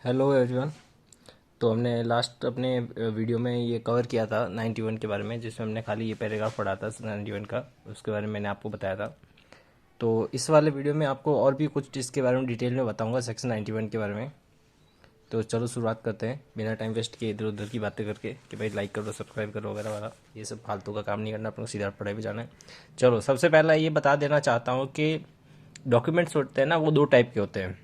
Hello everyone. तो हमने last अपने वीडियो में ये कवर किया था 91 के बारे में, जिसमें हमने खाली ये पैराग्राफ पढ़ा था 91 का, उसके बारे में मैंने आपको बताया था। तो इस वाले वीडियो में आपको और भी कुछ इसके बारे में डिटेल में बताऊंगा, सेक्शन 91 के बारे में। तो चलो शुरुआत करते हैं बिना टाइम वेस्ट किए इधर उधर की बातें करके कि भाई लाइक करो सब्सक्राइब करो वगैरह वाला, ये सब फालतू का काम नहीं करना, अपने को सीधा पढ़ाई भी जाना है। चलो सबसे पहला ये बता देना चाहता हूँ कि डॉक्यूमेंट्स होते हैं ना, वो दो टाइप के होते हैं।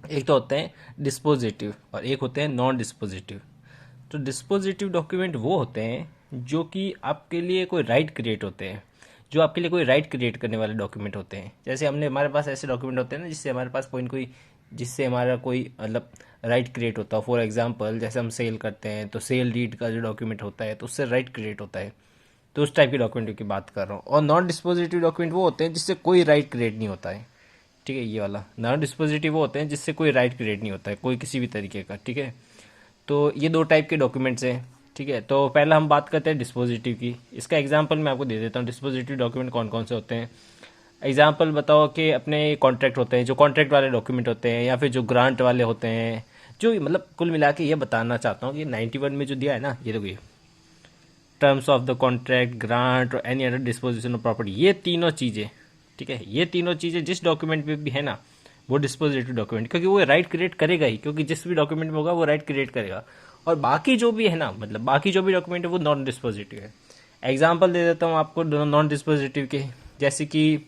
एक तो होते हैं डिस्पोजिटिव और एक होते हैं नॉन डिस्पोजिटिव। तो डिस्पोजिटिव डॉक्यूमेंट वो होते हैं जो कि आपके लिए कोई राइट क्रिएट होते हैं, जो आपके लिए कोई राइट क्रिएट करने वाले डॉक्यूमेंट होते हैं। जैसे हमारे पास ऐसे डॉक्यूमेंट होते हैं ना, जिससे हमारे पास कोई जिससे हमारा कोई मतलब राइट क्रिएट होता है। फॉर एग्जांपल जैसे हम सेल करते हैं तो सेल डीड का जो डॉक्यूमेंट होता है तो उससे राइट क्रिएट होता है। तो उस टाइप के डॉक्यूमेंट की बात कर रहा हूँ। और नॉन डिस्पोजिटिव डॉक्यूमेंट वो होते हैं जिससे कोई राइट क्रिएट नहीं होता है। ठीक है, ये वाला नॉन डिस्पोजिटिव वो होते हैं जिससे कोई राइट क्रिएट नहीं होता है कोई किसी भी तरीके का। ठीक है, तो ये दो टाइप के डॉक्यूमेंट्स हैं। ठीक है, तो पहला हम बात करते हैं डिस्पोजिटिव की। इसका एग्जांपल मैं आपको दे देता हूँ, डिस्पोजिटिव डॉक्यूमेंट कौन कौन से होते हैं। एग्जांपल बताओ कि अपने कॉन्ट्रैक्ट होते हैं, जो कॉन्ट्रैक्ट वाले डॉक्यूमेंट होते हैं, या फिर जो ग्रांट वाले होते हैं। जो मतलब कुल मिला के ये बताना चाहता हूँ कि 91 में जो दिया है ना, ये देखो, ये terms of the contract, grant और any other disposition of property, ये तीनों चीज़ें। ठीक है, ये तीनों चीज़ें जिस डॉक्यूमेंट में भी है ना, वो डिस्पोजिटिव डॉक्यूमेंट, क्योंकि वो राइट क्रिएट करेगा ही, क्योंकि जिस भी डॉक्यूमेंट में होगा वो राइट क्रिएट करेगा। और बाकी जो भी है ना, मतलब बाकी जो भी डॉक्यूमेंट है वो नॉन डिस्पोजिटिव है। एग्जाम्पल दे देता हूँ आपको नॉन डिस्पोजिटिव के, जैसे कि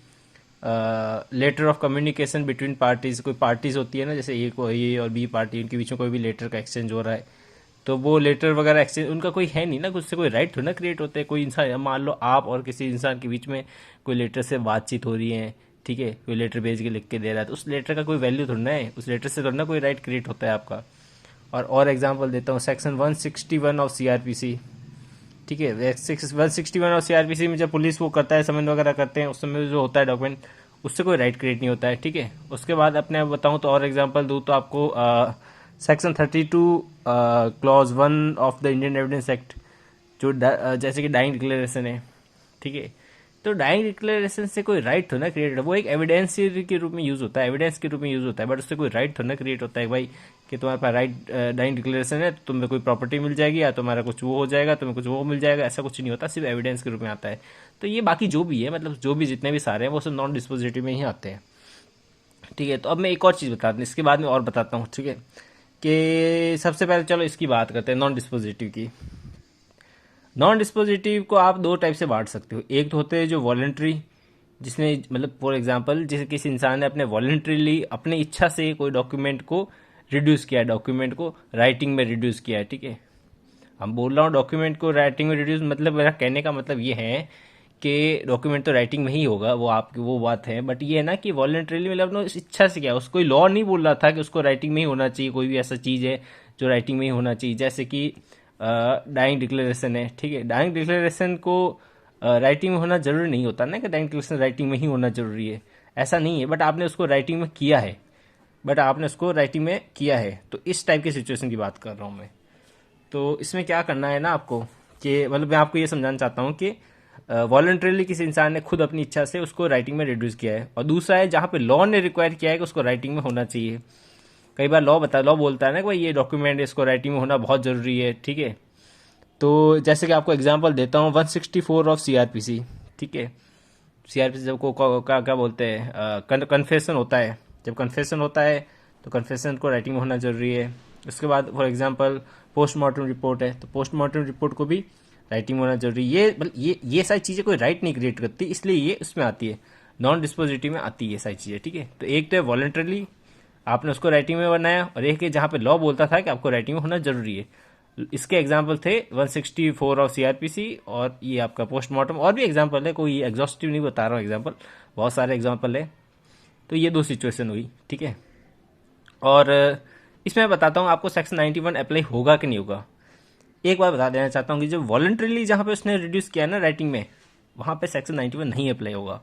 letter of communication between parties. कोई पार्टीज होती है ना, जैसे ए और बी पार्टी, उनके बीच में कोई भी लेटर का एक्सचेंज हो रहा है, तो वो लेटर वगैरह एक्सचेंज उनका कोई है नहीं ना, उससे कोई राइट थोड़ा ना क्रिएट होते हैं। कोई इंसान, मान लो आप और किसी इंसान के बीच में कोई लेटर से बातचीत हो रही है, ठीक है, कोई लेटर भेज के लिख के दे रहा है, तो उस लेटर का कोई वैल्यू थोड़ा ना है, उस लेटर से थोड़ा ना कोई राइट क्रिएट होता है आपका। और एग्जांपल देता हूँ, सेक्शन 161 ऑफ सीआरपीसी। ठीक है, 161 ऑफ सीआरपीसी में जब पुलिस वो करता है, समन वगैरह करते हैं, उस समय जो होता है डॉक्यूमेंट, उससे कोई राइट क्रिएट नहीं होता है। ठीक है, उसके बाद अपने आप बताऊँ तो और एग्जांपल दूँ तो आपको section 32 clause 1 of the Indian evidence act, जो जैसे कि डाइंग डिक्लेरेशन है। ठीक है, तो डाइंग डिक्लेरेशन से कोई राइट थोड़ा ना क्रिएट होता है, वो एक एविडेंस के रूप में यूज होता है, एविडेंस के रूप में यूज होता है, बट उससे कोई राइट थोड़ा ना क्रिएट होता है भाई कि तुम्हारे पास राइट डाइंग डिक्लेरेशन है तो तुम्हें कोई प्रॉपर्टी मिल जाएगी या तुम्हारा कुछ वो हो जाएगा, तुम्हें कुछ वो मिल जाएगा, ऐसा कुछ नहीं होता, सिर्फ एविडेंस के रूप में आता है। तो ये बाकी जो भी है, मतलब जो भी जितने भी सारे हैं वो सब नॉन डिस्पोजिटिव में ही आते हैं। ठीक है, तो अब मैं एक और चीज़ बता दूँ, इसके बाद में और बताता हूँ। ठीक है, कि सबसे पहले चलो इसकी बात करते हैं नॉन डिस्पोजिटिव की। नॉन डिस्पोजिटिव को आप दो टाइप से बांट सकते हो। एक तो होते हैं जो वॉलेंट्री, जिसमें मतलब फॉर एग्जांपल जैसे किसी इंसान ने अपने वॉलेंट्रीली अपनी इच्छा से कोई डॉक्यूमेंट को रिड्यूस किया है, डॉक्यूमेंट को राइटिंग में रिड्यूस किया है। ठीक है, हम बोल रहा हूँ डॉक्यूमेंट को राइटिंग में रिड्यूस, मतलब मेरा कहने का मतलब ये है कि डॉक्यूमेंट तो राइटिंग में ही होगा, वो आपकी वो बात है, बट ये है ना कि वॉलेंटरीली मतलब अपने इच्छा से किया। उसको लॉ नहीं बोल रहा था कि उसको राइटिंग में ही होना चाहिए, कोई भी ऐसा चीज़ है जो राइटिंग में ही होना चाहिए, जैसे कि डाइंग डिक्लेरेशन है। ठीक है, डाइंग डिक्लेरेशन को राइटिंग में होना जरूरी नहीं होता ना कि डाइंग डिक्लेरेशन राइटिंग में ही होना जरूरी है, ऐसा नहीं है, बट आपने उसको राइटिंग में किया है, तो इस टाइप की सिचुएशन की बात कर रहा हूँ मैं। तो इसमें क्या करना है ना आपको, कि मतलब मैं आपको ये समझाना चाहता हूँ कि वॉलंटरीली किसी इंसान ने खुद अपनी इच्छा से उसको राइटिंग में रिड्यूस किया है, और दूसरा है जहाँ पे लॉ ने रिक्वायर किया है कि उसको राइटिंग में होना चाहिए। कई बार लॉ बोलता है ना कि भाई ये डॉक्यूमेंट इसको राइटिंग में होना बहुत जरूरी है। ठीक है, तो जैसे कि आपको एग्जांपल देता हूँ 164 ऑफ सीआरपीसी। ठीक है, सीआरपीसी जब को क्या क्या बोलते हैं, कन्फेशन होता है, जब कन्फेशन होता है तो कन्फेशन को राइटिंग में होना जरूरी है। उसके बाद फॉर एग्जांपल पोस्टमार्टम रिपोर्ट है, तो पोस्टमार्टम रिपोर्ट को भी राइटिंग में होना जरूरी है। ये मतलब ये सारी चीज़ें कोई राइट नहीं क्रिएट करती, इसलिए ये उसमें आती है, नॉन डिस्पोजिटिव में आती है ये सारी चीज़ें। ठीक है, तो एक तो है वॉलंटरली आपने उसको राइटिंग में बनाया, और एक है जहाँ पे लॉ बोलता था कि आपको राइटिंग में होना जरूरी है। इसके एग्जाम्पल थे 164 ऑफ सीआरपीसी, और ये आपका पोस्टमार्टम, और भी एग्जाम्पल है, कोई एग्जॉस्टिव नहीं बता रहा हूँ एग्जाम्पल, बहुत सारे एग्जाम्पल है। तो ये दो सिचुएशन हुई। ठीक है, और इसमें मैं बताता हूँ आपको सेक्शन 91 अप्लाई होगा कि नहीं होगा। एक बार बता देना चाहता हूँ कि जो वॉलंटरीली जहाँ पे उसने रिड्यूस किया ना राइटिंग में, वहाँ पे सेक्शन 91 नहीं अप्लाई होगा।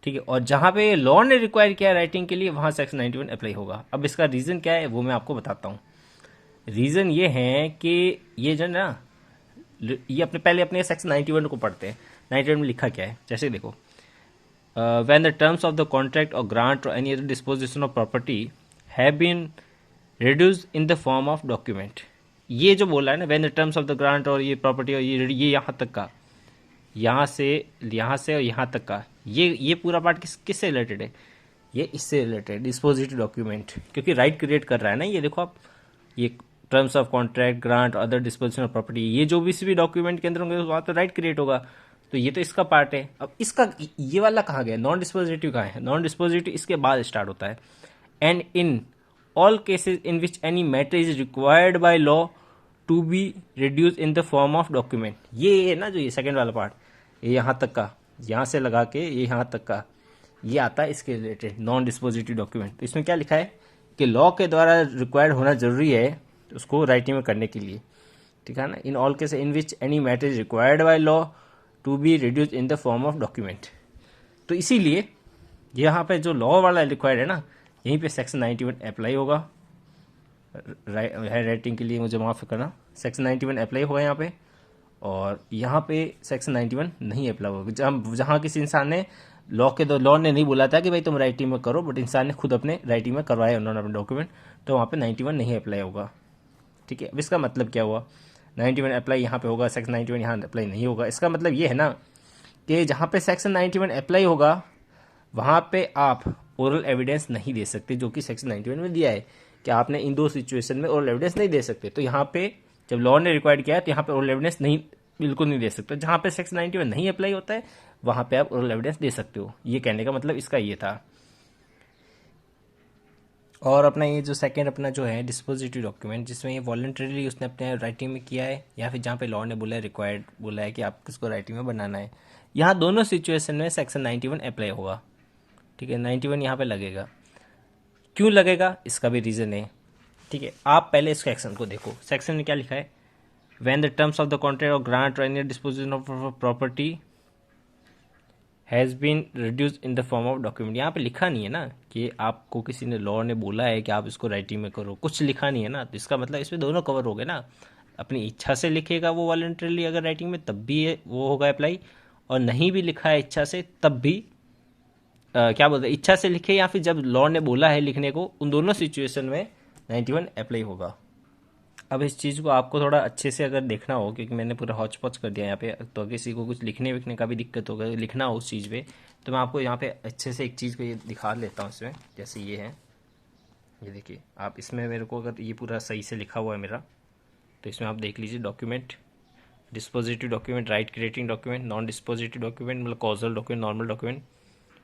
ठीक है, और जहाँ पे लॉ ने रिक्वायर किया राइटिंग के लिए, वहाँ सेक्शन 91 अप्लाई होगा। अब इसका रीज़न क्या है वो मैं आपको बताता हूँ। रीज़न ये है कि ये जो ना, ये अपने सेक्शन 91 को पढ़ते हैं। 91 में लिखा क्या है, जैसे देखो, when the terms of the contract और ग्रांट और any other disposition of property have been reduce in the form of document. ये जो बोला है ना, when the terms of the grant और ये प्रॉपर्टी और ये यहाँ तक का, यहाँ से और यहाँ तक का, ये पूरा पार्ट किससे रिलेटेड है? ये इससे रिलेटेड डिस्पोजिटिव डॉक्यूमेंट, क्योंकि राइट क्रिएट कर रहा है ना। ये देखो आप, ये terms of contract, grant, other disposition of property, ये जो भी डॉक्यूमेंट के अंदर होंगे वहाँ तो राइट क्रिएट होगा। तो ये तो इसका पार्ट है। अब इसका ये वाला कहाँ गया? नॉन डिस्पोजिटिव कहाँ है? नॉन डिस्पोजिटिव इसके बाद स्टार्ट होता है। And in all cases in which any matter is required by law to be reduce in the form of document. ये है ना जो ये सेकंड वाला पार्ट, ये यहाँ तक का, यहाँ से लगा के ये यहाँ तक का, ये आता है इसके रिलेटेड नॉन डिस्पोजिटिव डॉक्यूमेंट। तो इसमें क्या लिखा है कि लॉ के द्वारा रिक्वायर्ड होना जरूरी है उसको राइटिंग में करने के लिए, ठीक है ना। In all case in which any matter is required by law to be reduce in the form of document. तो इसीलिए यहाँ पे जो लॉ वाला रिक्वायर्ड है ना, यहीं पे सेक्शन 91 अप्लाई होगा। राइटिंग के लिए मुझे माफ़ करना, सेक्शन 91 अप्लाई होगा यहाँ पे, और यहाँ पे सेक्शन 91 नहीं अप्लाई होगा। जहाँ किसी इंसान ने लॉ ने नहीं बोला था कि भाई तुम राइटिंग में करो, बट इंसान ने खुद अपने राइटिंग में करवाया उन्होंने अपने डॉक्यूमेंट, तो वहाँ पे 91 नहीं अप्लाई होगा, ठीक है। अब इसका मतलब क्या हुआ? 91 अप्लाई यहाँ पे होगा, सेक्शन 91 यहाँ अप्लाई नहीं होगा। इसका मतलब ये है ना कि जहाँ पे सेक्शन 91 अप्लाई होगा वहाँ पे आप ओरल एविडेंस नहीं दे सकते, जो कि सेक्शन 91 में दिया है कि आपने इन दो सिचुएशन में ओरल एविडेंस नहीं दे सकते। तो यहाँ पे जब लॉ ने रिक्वायर्ड किया है तो यहाँ पे ओरल एविडेंस नहीं, बिल्कुल नहीं दे सकते। जहाँ पे सेक्शन 91 नहीं अप्लाई होता है वहाँ पे आप ओरल एविडेंस दे सकते हो। ये कहने का मतलब इसका ये था। और अपना ये जो सेकंड अपना जो है डिस्पोजिटिव डॉक्यूमेंट, जिसमें ये वॉलंटरीली उसने अपने राइटिंग में किया है, या फिर जहाँ पे लॉ ने बोला है रिक्वायर्ड बोला है कि आप किसको राइटिंग में बनाना है, यहाँ दोनों सिचुएशन में सेक्शन 91 अप्लाई होगा, ठीक है। 91 यहाँ पे लगेगा। क्यों लगेगा इसका भी रीज़न है, ठीक है। आप पहले इस सेक्शन को देखो, सेक्शन में क्या लिखा है? When the terms of the contract और ग्रांट और any disposition of property has been reduce in the form of document. यहाँ पे लिखा नहीं है ना कि आपको किसी ने लॉ ने बोला है कि आप इसको राइटिंग में करो, कुछ लिखा नहीं है ना। तो इसका मतलब इसमें दोनों कवर हो गए ना। अपनी इच्छा से लिखेगा वो वॉलंटरीली अगर राइटिंग में, तब भी वो होगा अप्लाई, और नहीं भी लिखा है इच्छा से तब भी क्या बोलते हैं, इच्छा से लिखे या फिर जब लॉ ने बोला है लिखने को, उन दोनों सिचुएशन में 91 अप्लाई होगा। अब इस चीज़ को आपको थोड़ा अच्छे से अगर देखना हो, क्योंकि मैंने पूरा हौच पौच कर दिया यहाँ पे, तो अगर किसी को कुछ लिखने विखने का भी दिक्कत होगा, लिखना हो उस चीज़ पे, तो मैं आपको यहाँ पे अच्छे से एक चीज़ को ये दिखा लेता हूँ इसमें। जैसे ये है, ये देखिए आप, इसमें मेरे को अगर ये पूरा सही से लिखा हुआ है मेरा, तो इसमें आप देख लीजिए document, dispositive document, right creating document, non dispositive document, मतलब कॉजल डॉक्यूमेंट, नॉर्मल डॉक्यूमेंट,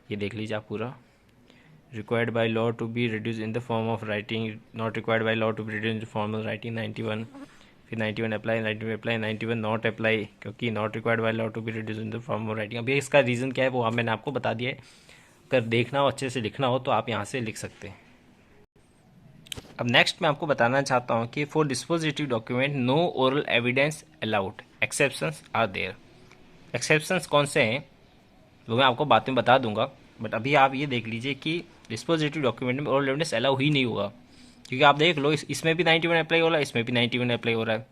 ये देख लीजिए आप पूरा। Required by law to be reduce in the form of writing, not required by law to be reduce in the form of writing 91, फिर 91 apply, 91 apply, 91 not apply, क्योंकि not required by law to be reduce in the form of writing. अभी इसका reason क्या है वो मैंने आपको बता दिया है। अगर देखना हो अच्छे से लिखना हो तो आप यहाँ से लिख सकते हैं। अब नेक्स्ट मैं आपको बताना चाहता हूँ कि for dispositive document no oral evidence allowed, exceptions are there. Exceptions कौन से हैं वो मैं आपको बाद में बता दूंगा, बट अभी आप ये देख लीजिए कि डिस्पोजिटिव डॉक्यूमेंट में ओरल एविडेंस अलाउ ही नहीं होगा। क्योंकि आप देख लो इसमें भी 91 अप्लाई हो रहा है, इसमें भी 91 अप्लाई हो रहा है,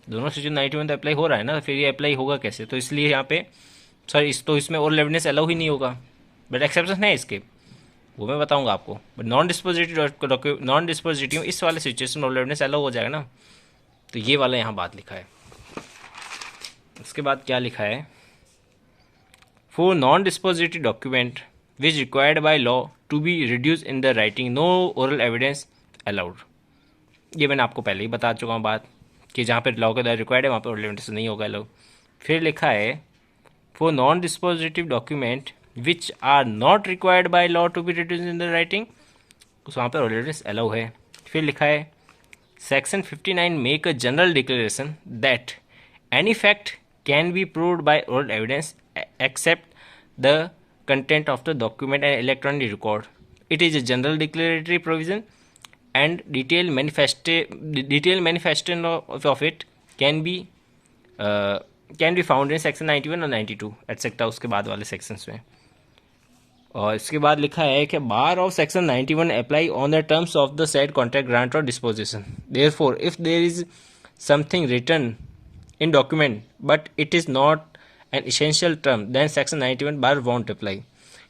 दोनों से जो 91 अप्लाई हो रहा है ना, फिर ये अप्लाई होगा कैसे? तो इसलिए यहाँ पे तो इसमें ओरल एविडेंस अलाउ ही नहीं होगा। बट एक्सेप्शन है इसके, वो मैं बताऊंगा आपको। बट नॉन डिस्पोजिटिव इस वाले सिचुएशन में ओरल एविडेंस अलाउ हो जाएगा ना। तो ये वाला यहाँ बात लिखा है। उसके बाद क्या लिखा है? For non dispositive document which required by law to be reduce in the writing no oral evidence allowed. ये मैंने आपको पहले ही बता चुका हूँ बात, कि जहाँ पर लॉ के द्वारा रिक्वायर्ड है वहाँ पर ओरल एविडेंस नहीं होगा अलाउ। फिर लिखा है for non dispositive document which are not required by law to be reduce in the writing, उस वहाँ पर ओरल एविडेंस अलाउ है। फिर लिखा है section 59 make a general declaration that any fact can be proved by oral evidence except the content of the document and electronic record. It is a general declaratory provision and detailed manifestation of it can be found in section 91 और 92 etcetera, उसके बाद वाले sections में। और इसके बाद लिखा है कि bar of section 91 apply on the terms of the said contract, grant और disposition. Therefore if there is something written in document but it is not an essential term then section 91 bar won't apply.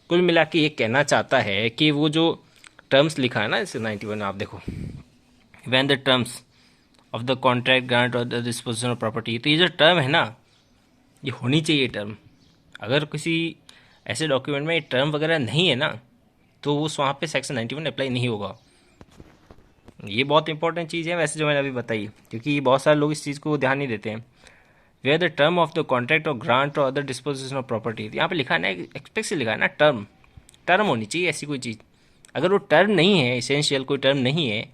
कुल मिला के ये कहना चाहता है कि वो जो टर्म्स लिखा है ना इस 91 में, आप देखो when the terms of the contract grant और द डिस्पोजिशन ऑफ प्रॉपर्टी, तो ये जो टर्म है ना, ये होनी चाहिए टर्म। अगर किसी ऐसे डॉक्यूमेंट में टर्म वगैरह नहीं है ना, तो उस वहाँ पे सेक्शन 91 अप्लाई नहीं होगा। ये बहुत इंपॉर्टेंट चीज़ है वैसे जो मैंने अभी बताई, क्योंकि बहुत सारे लोग इस चीज़ को ध्यान नहीं देते हैं। Where the term of the contract और ग्रांट और अदर डिस्पोजिशन ऑफ प्रॉपर्टी, यहाँ पे लिखा है ना, एक्सपेक्ट से लिखा है ना टर्म, टर्म होनी चाहिए ऐसी कोई चीज़। अगर वो टर्म नहीं है, इसेंशियल कोई टर्म नहीं है,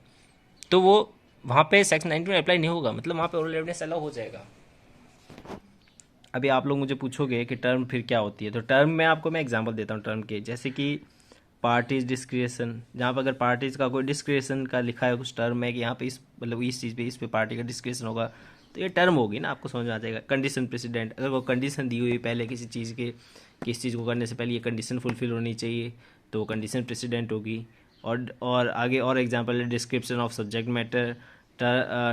तो वो वहाँ पे सेक्शन 90 में अप्लाई नहीं होगा, मतलब वहाँ पे ओरल एविडेंस अलाउ हो जाएगा। अभी आप लोग मुझे पूछोगे कि टर्म फिर क्या होती है, तो टर्म में आपको मैं एग्जांपल देता हूँ टर्म के, जैसे कि पार्टीज डिस्क्रिएशन, जहाँ पर अगर पार्टीज का कोई डिस्क्रिएशन का लिखा है, कुछ टर्म है कि यहाँ पे इस मतलब इस चीज़ पे इस पे पार्टी का डिस्क्रिएशन होगा, तो ये टर्म होगी ना, आपको समझ में आ जाएगा। कंडीशन प्रेसिडेंट, अगर वो कंडीशन दी हुई पहले किसी चीज़ के कि इस चीज़ को करने से पहले ये कंडीशन फुलफिल होनी चाहिए, तो वो कंडीशन प्रेसिडेंट होगी। और आगे और एग्जांपल है description of subject matter,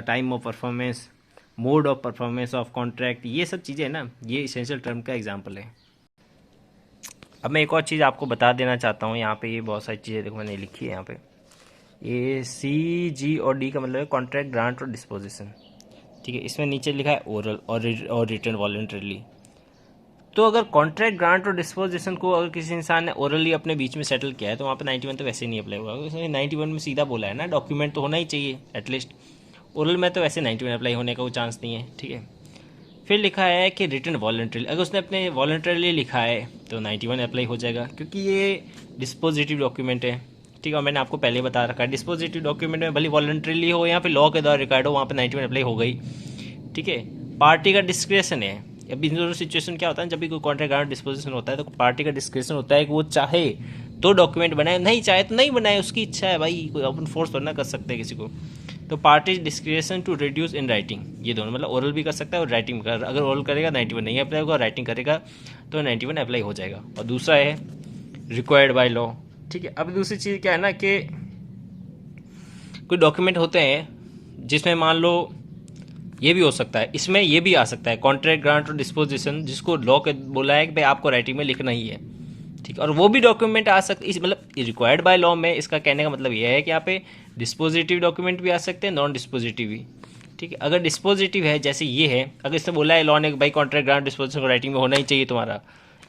time of performance, mode of performance of contract, ये सब चीज़ें हैं ना, ये इसेंशियल टर्म का एग्जांपल है। अब मैं एक और चीज़ आपको बता देना चाहता हूँ, यहाँ पे ये बहुत सारी चीज़ें देखो मैंने लिखी है यहाँ पे। ये सी, जी और डी का मतलब है कॉन्ट्रैक्ट, ग्रांट और डिस्पोजिशन, ठीक है। इसमें नीचे लिखा है ओरल और रिटर्न वॉलंटरीली। तो अगर कॉन्ट्रैक्ट, ग्रांट और डिस्पोजिशन को अगर किसी इंसान ने ओरली अपने बीच में सेटल किया है, तो वहाँ पे 91 तो वैसे ही नहीं अप्लाई होगा। उसने 91 में सीधा बोला है ना, डॉक्यूमेंट तो होना ही चाहिए एटलीस्ट। ओरल में तो वैसे 91 अप्लाई होने का कोई चांस नहीं है, ठीक है। फिर लिखा है कि रिटर्न वॉलंटरी, अगर उसने अपने वॉलंटरीली लिखा है तो 91 अप्लाई हो जाएगा, क्योंकि ये डिस्पोजिटिव डॉक्यूमेंट है, ठीक है। और मैंने आपको पहले बता रखा है डिस्पोजिटिव डॉक्यूमेंट में भले वॉलंटरीली हो या फिर लॉ के द्वारा रिकॉर्ड हो, वहाँ पे 91 अप्लाई हो गई, ठीक है। पार्टी का डिस्क्रिप्शन है। अब इन दोनों सिचुएशन क्या होता है, जब भी कोई कॉन्ट्रैक्ट ग्रांट डिस्पोजिशन होता है तो पार्टी का डिस्क्रिप्शन होता है कि वो चाहे तो डॉक्यूमेंट बनाए, नहीं चाहे तो नहीं बनाए, उसकी इच्छा है भाई, कोई अपन फोर्स तो ना कर सकते किसी को। तो party description to reduce in writing, ये दोनों मतलब ओरल भी कर सकता है और राइटिंग कर, अगर ओरल करेगा 91 नहीं अप्लाई होगा, राइटिंग करेगा तो 91 अप्लाई हो जाएगा। और दूसरा है रिक्वायर्ड बाय लॉ, ठीक है। अब दूसरी चीज़ क्या है ना कि कोई डॉक्यूमेंट होते हैं जिसमें मान लो ये भी हो सकता है, इसमें ये भी आ सकता है कॉन्ट्रैक्ट, ग्रांट और डिस्पोजिशन, जिसको लॉ के बोला है कि भाई आपको राइटिंग में लिखना ही है, ठीक है। और वो भी डॉक्यूमेंट आ सकते, इस मतलब रिक्वायर्ड बाय लॉ में इसका कहने का मतलब ये है कि यहाँ पे डिस्पोजिटिव डॉक्यूमेंट भी आ सकते हैं, नॉन डिस्पोजिटिव भी, ठीक है। अगर डिस्पोजिटिव है जैसे ये है, अगर इसने बोला है लॉ ने भाई कॉन्ट्रैक्ट, ग्रांट, डिस्पोजिशन को राइटिंग में होना ही चाहिए तुम्हारा,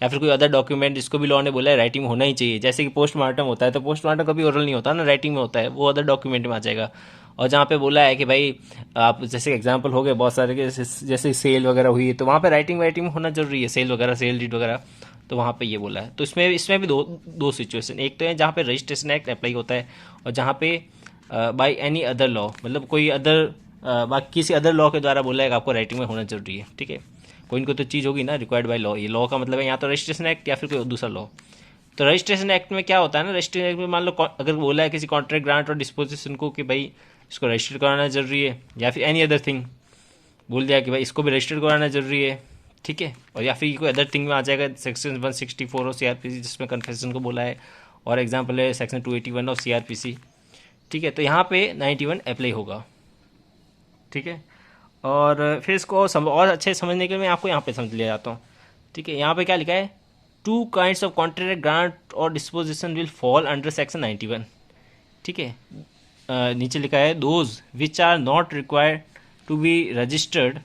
या फिर कोई अदर डॉक्यूमेंट जिसको भी लॉ ने बोला है राइटिंग में होना ही चाहिए, जैसे कि पोस्टमार्टम होता है, तो पोस्टमार्टम कभी ओरल नहीं होता ना, राइटिंग में होता है, वो अदर डॉक्यूमेंट में आ जाएगा। और जहाँ पे बोला है कि भाई आप जैसे एग्जांपल हो गए बहुत सारे के, जैसे सेल वगैरह हुई तो वहाँ पे राइटिंग वाइटिंग में होना जरूरी है, सेल वगैरह, सेल डीड वगैरह, तो वहाँ पे ये बोला है। तो इसमें भी दो सिचुएशन, एक तो है जहाँ पे रजिस्ट्रेशन एक्ट अप्लाई होता है, और जहाँ पे बाय एनी अदर लॉ, मतलब कोई अदर बाकी किसी अदर लॉ के द्वारा बोला है कि आपको राइटिंग में होना जरूरी है, ठीक है। कोई इनको तो चीज़ होगी ना रिक्वायर्ड बाय लॉ, ये लॉ का मतलब है यहाँ तो रजिस्ट्रेशन एक्ट या फिर कोई दूसरा लॉ। तो रजिस्ट्रेशन एक्ट में क्या होता है ना, रजिस्ट्रेशन एक्ट में मान लो अगर बोला है किसी कॉन्ट्रैक्ट, ग्रांट और डिस्पोजिशन को कि भाई इसको रजिस्टर कराना जरूरी है, या फिर एनी अदर थिंग बोल दिया कि भाई इसको भी रजिस्टर कराना जरूरी है, ठीक है। और या फिर कोई अदर थिंग में आ जाएगा सेक्शन 164 ऑफ सीआरपीसी जिसमें कन्फेशन को बोला है, और एग्जाम्पल है सेक्शन 281 ऑफ सीआरपीसी, ठीक है। तो यहाँ पे 91 अप्लाई होगा, ठीक है। और फिर इसको और अच्छे समझने के लिए मैं आपको यहाँ पे समझ ले जाता हूँ, ठीक है। यहाँ पे क्या लिखा है, two kinds of contract, grant और disposition will fall under section 91, ठीक है। नीचे लिखा है those which are not required to be registered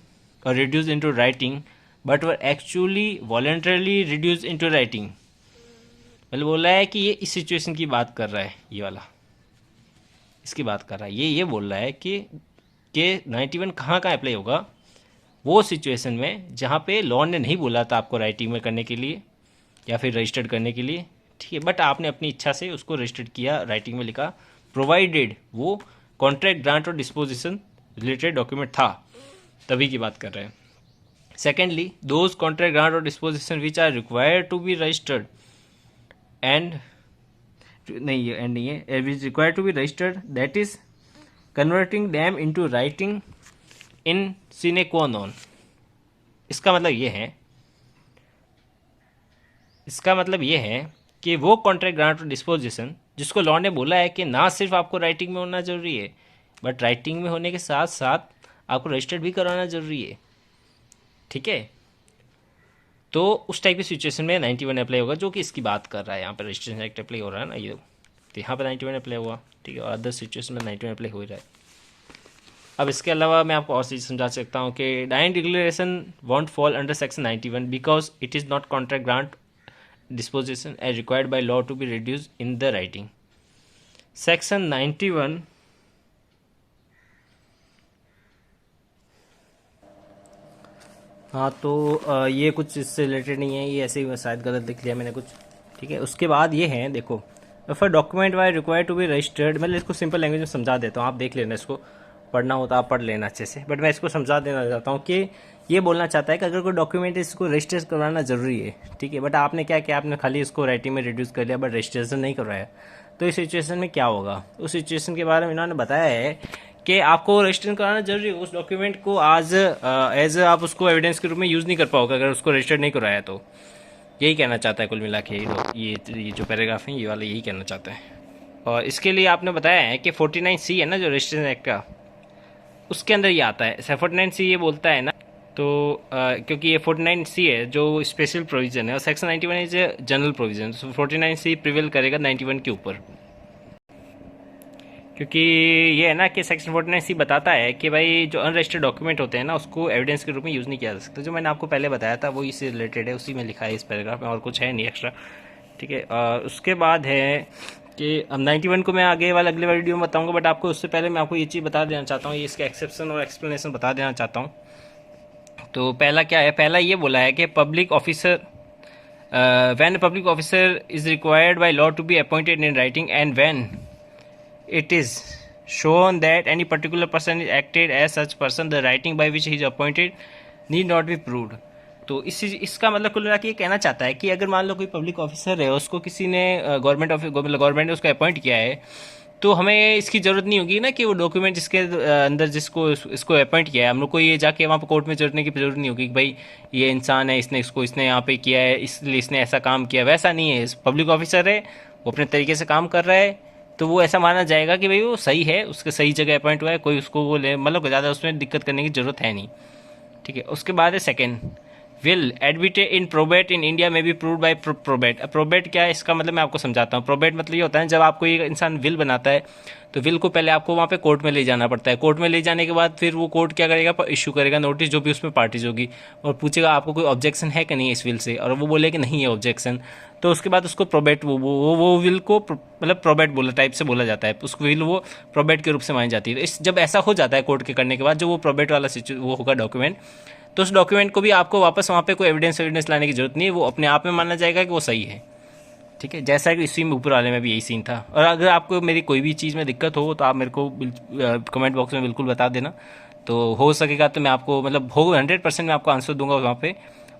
और reduce into writing but were actually voluntarily reduce into writing, मतलब बोला है कि ये इस सिचुएशन की बात कर रहा है, ये वाला इसकी बात कर रहा है, ये बोल रहा है कि 91 कहाँ अप्लाई होगा, वो सिचुएशन में जहाँ पे लॉ ने नहीं बोला था आपको राइटिंग में करने के लिए या फिर रजिस्टर्ड करने के लिए, ठीक है, बट आपने अपनी इच्छा से उसको रजिस्टर्ड किया, राइटिंग में लिखा, प्रोवाइडेड वो कॉन्ट्रैक्ट, ग्रांट और डिस्पोजिशन रिलेटेड डॉक्यूमेंट था, तभी की बात कर रहे हैं। सेकेंडली दोज कॉन्ट्रैक्ट, ग्रांट और disposition which are required to be registered and नहीं, ये एंड नहीं है, which required to be registered that is converting them into writing in sine qua non. इसका मतलब ये है कि वो कॉन्ट्रैक्ट, ग्रांट और डिस्पोजिशन जिसको लॉ ने बोला है कि ना सिर्फ आपको राइटिंग में होना जरूरी है, बट राइटिंग में होने के साथ साथ आपको रजिस्टर्ड भी कराना जरूरी है, ठीक है। तो उस टाइप की सिचुएशन में 91 अप्लाई होगा, जो कि इसकी बात कर रहा है, यहाँ पर रजिस्ट्रेशन एक्ट अप्लाई हो रहा है ना ये, तो यहाँ पर 91 अप्लाई हुआ, ठीक है। और अदर सिचुएशन में 91 अप्लाई हो ही रहा है। अब इसके अलावा मैं आपको और चीज़ समझा सकता हूँ कि dying declaration won't fall under section 91 because it is not contract grant disposition as required by law to be reduced in the writing. Section 91 हाँ तो ये कुछ इससे रिलेटेड नहीं है, ये ऐसे ही शायद गलत लिख लिया मैंने कुछ, ठीक है। उसके बाद ये है, देखो, for document why required to be registered, मैं इसको सिंपल लैंग्वेज में समझा देता हूँ, आप देख लेना, इसको पढ़ना हो तो आप पढ़ लेना अच्छे से, बट मैं इसको समझा देना चाहता हूँ कि ये बोलना चाहता है कि अगर कोई डॉक्यूमेंट इसको रजिस्टर करवाना जरूरी है, ठीक है, बट आपने क्या किया, आपने खाली इसको राइटिंग में रिड्यूस कर लिया बट रजिस्ट्रेशन नहीं करवाया, तो इस सिचुएशन में क्या होगा। उस सिचुएशन के बारे में इन्होंने बताया है कि आपको रजिस्टर कराना जरूरी है उस डॉक्यूमेंट को, आज एज आप उसको एविडेंस के रूप में यूज़ नहीं कर पाओगे अगर उसको रजिस्टर नहीं कराया। तो यही कहना चाहता है कुल मिला के ये जो पैराग्राफ है ये वाला यही कहना चाहता है। और इसके लिए आपने बताया है कि 49C है ना जो रजिस्ट्रेशन एक्ट का, उसके अंदर ये आता है। 49C ये बोलता है ना, तो क्योंकि ये 49C है जो स्पेशल प्रोविजन है और सेक्शन 91 इज जनरल प्रोविजन, तो 49C प्रिवेल करेगा 91 के ऊपर, क्योंकि ये है ना कि सेक्शन 49C बताता है कि भाई जो अनरजिस्टर्ड डॉक्यूमेंट होते हैं ना उसको एविडेंस के रूप में यूज़ नहीं किया जा सकता। जो मैंने आपको पहले बताया था वो इससे रिलेटेड है, उसी में लिखा है इस पैराग्राफ में, और कुछ है नहीं एक्स्ट्रा, ठीक है। उसके बाद है कि अब 91 को मैं आगे वाला अगले वाले वीडियो में बताऊंगा, बट आपको उससे पहले मैं आपको ये चीज़ बता देना चाहता हूँ, ये इसके एक्सेप्शन और एक्सप्लेनेशन बता देना चाहता हूँ। तो पहला क्या है, पहला ये बोला है कि public officer when public officer is required by law to be appointed in writing and when it is shown that any particular person is acted as such person, the writing by which he is appointed need not be proved। तो इसका मतलब कुल मिला के ये कहना चाहता है कि अगर मान लो कोई पब्लिक ऑफिसर है, उसको किसी ने गवर्नमेंट ने उसको अपॉइंट किया है, तो हमें इसकी ज़रूरत नहीं होगी ना कि वो डॉक्यूमेंट जिसके अंदर जिसको इसको अपॉइंट किया है, हम लोग को ये जाके वहाँ पर कोर्ट में जोड़ने की जरूरत नहीं होगी कि भाई ये इंसान है, इसने यहाँ पे किया है इसलिए इसने ऐसा काम किया, वैसा नहीं है। पब्लिक ऑफिसर है, वो अपने तरीके से काम कर रहा है, तो वो ऐसा माना जाएगा कि भाई वो सही है, उसके सही जगह अपॉइंट हुआ है, कोई उसको वो ले मतलब ज़्यादा उसमें दिक्कत करने की जरूरत है नहीं, ठीक है। उसके बाद है second, will admitted in probate in India में be proved by probate. Probate क्या है, इसका मतलब मैं आपको समझाता हूँ। प्रोबेट मतलब ये होता है जब आपको एक इंसान विल बनाता है तो विल को पहले आपको वहाँ पे कोर्ट में ले जाना पड़ता है, कोर्ट में ले जाने के बाद फिर वो कोर्ट क्या करेगा, इशू करेगा नोटिस जो भी उसमें पार्टीज होगी, और पूछेगा आपको कोई ऑब्जेक्शन है कि नहीं इस विल से, और वो बोले कि नहीं है ऑब्जेक्शन, तो उसके बाद उसको प्रोबेट वो विल को मतलब प्रोबेट बोला टाइप से बोला जाता है, उसको विल वो प्रोबेट के रूप से मानी जाती है। तो इस जब ऐसा हो जाता है कोर्ट के करने के बाद, जो वो प्रोबेट वाला वो होगा डॉक्यूमेंट, तो उस डॉक्यूमेंट को भी आपको वापस वहाँ पे कोई एविडेंस लाने की जरूरत नहीं है, वो अपने आप में माना जाएगा कि वो सही है, ठीक है। जैसा कि इसी में ऊपर वाले में भी यही सीन था। और अगर आपको मेरी कोई भी चीज़ में दिक्कत हो तो आप मेरे को कमेंट बॉक्स में बिल्कुल बता देना, तो हो सकेगा तो मैं आपको मतलब 100% मैं आपको आंसर दूंगा वहाँ पे।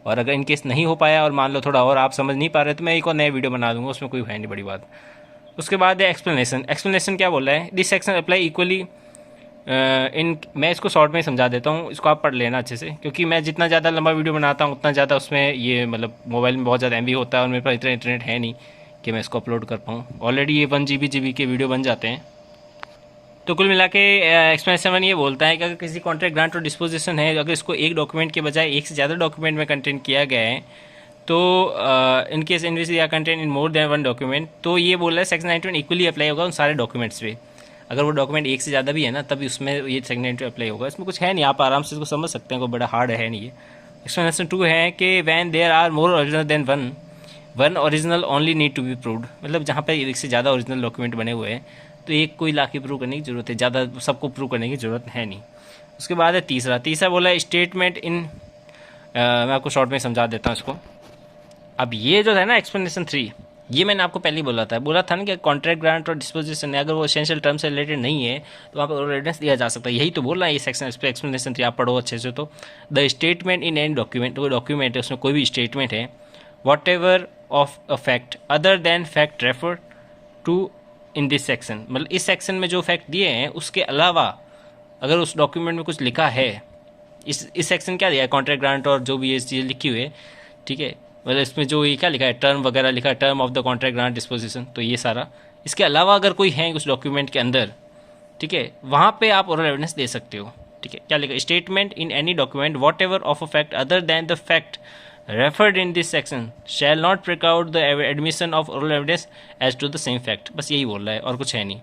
और अगर इनकेस नहीं हो पाया और मान लो थोड़ा और आप समझ नहीं पा रहे तो मैं एक और नया वीडियो बना दूंगा, उसमें कोई है नहीं बड़ी बात। उसके बाद है एक्सप्लेनेशन क्या बोला है, दिस सेक्शन अप्लाई इक्वली मैं इसको शॉर्ट में समझा देता हूँ, इसको आप पढ़ लेना अच्छे से, क्योंकि मैं जितना ज़्यादा लंबा वीडियो बनाता हूँ उतना ज़्यादा उसमें ये मतलब मोबाइल में बहुत ज़्यादा MB होता है, और मेरे पास इतना इंटरनेट है नहीं कि मैं इसको अपलोड कर पाऊँ। ऑलरेडी ये 1 GB के वीडियो बन जाते हैं। तो कुल मिला के एक्सप्लेनेशन 1 ये बोलता है कि अगर किसी कॉन्ट्रैक्ट ग्रांट और डिस्पोजिशन है, अगर इसको एक डॉक्यूमेंट के बजाय एक से ज़्यादा डॉक्यूमेंट में कंटेंट किया गया है, तो इन केस इन विच या content in more than 1 document, तो ये बोल रहा है सेक्शन 91 इक्वली अप्लाई होगा उन सारे डॉक्यूमेंट्स पे। अगर वो डॉक्यूमेंट एक से ज़्यादा भी है ना तभी उसमें ये सेक्शन 91 अप्लाई होगा। इसमें कुछ है नहीं, आप आराम से इसको समझ सकते हैं, कोई बड़ा हार्ड है नहीं ये। एक्सप्लेनेशन 2 है कि when there are more original than one original only need to be proved, मतलब जहाँ पे एक से ज़्यादा ओरिजिनल डॉक्यूमेंट बने हुए हैं तो एक कोई ला के प्रूव करने की जरूरत है, ज़्यादा सबको प्रूव करने की जरूरत है नहीं। उसके बाद है तीसरा बोला है स्टेटमेंट इन मैं आपको शॉर्ट में समझा देता हूँ इसको। अब ये जो है ना एक्सप्लेनेशन 3, ये मैंने आपको पहले ही बोला था ना कि कॉन्ट्रैक्ट ग्रांट और डिस्पोजिशन है, अगर वो एसेंशियल टर्म से रिलेटेड नहीं है तो वहाँ पर एविडेंस दिया जा सकता है। यही तो बोल रहा है ये सेक्शन, इस पर एक्सप्लेनेशन 3 आप पढ़ो अच्छे से। तो the statement in any document, वो डॉक्यूमेंट है उसमें कोई भी स्टेटमेंट है, whatever of a fact other than fact refer to in this section, मतलब इस सेक्शन में जो फैक्ट दिए हैं उसके अलावा अगर उस डॉक्यूमेंट में कुछ लिखा है, इस सेक्शन क्या दिया है, कॉन्ट्रैक्ट ग्रांट और जो भी ये चीज़ लिखी हुई है, ठीक है, मतलब इसमें जो ये क्या लिखा है, टर्म वगैरह लिखा है, term of the contract grant disposition, तो ये सारा इसके अलावा अगर कोई है उस डॉक्यूमेंट के अंदर, ठीक है, वहाँ पे आप ओरल एविडेंस दे सकते हो, ठीक है। क्या लिखा, statement in any document what ever of a fact other than the fact referred in this section shall not preclude the admission of oral evidence as to the same fact। बस यही बोल रहा है और कुछ है नहीं।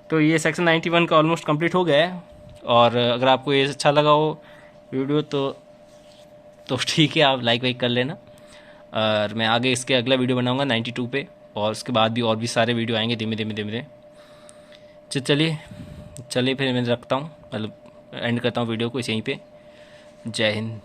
तो ये सेक्शन 91 का ऑलमोस्ट कंप्लीट हो गया है। और अगर आपको ये अच्छा लगा हो वीडियो तो ठीक है, आप लाइक वाइक कर लेना। और मैं आगे इसके अगला वीडियो बनाऊंगा 92 पे, और उसके बाद भी और भी सारे वीडियो आएंगे धीमे धीमे धीमे धीमे। चलिए चलिए फिर मैं रखता हूँ, मतलब एंड करता हूँ वीडियो को यहीं पे। जय हिंद।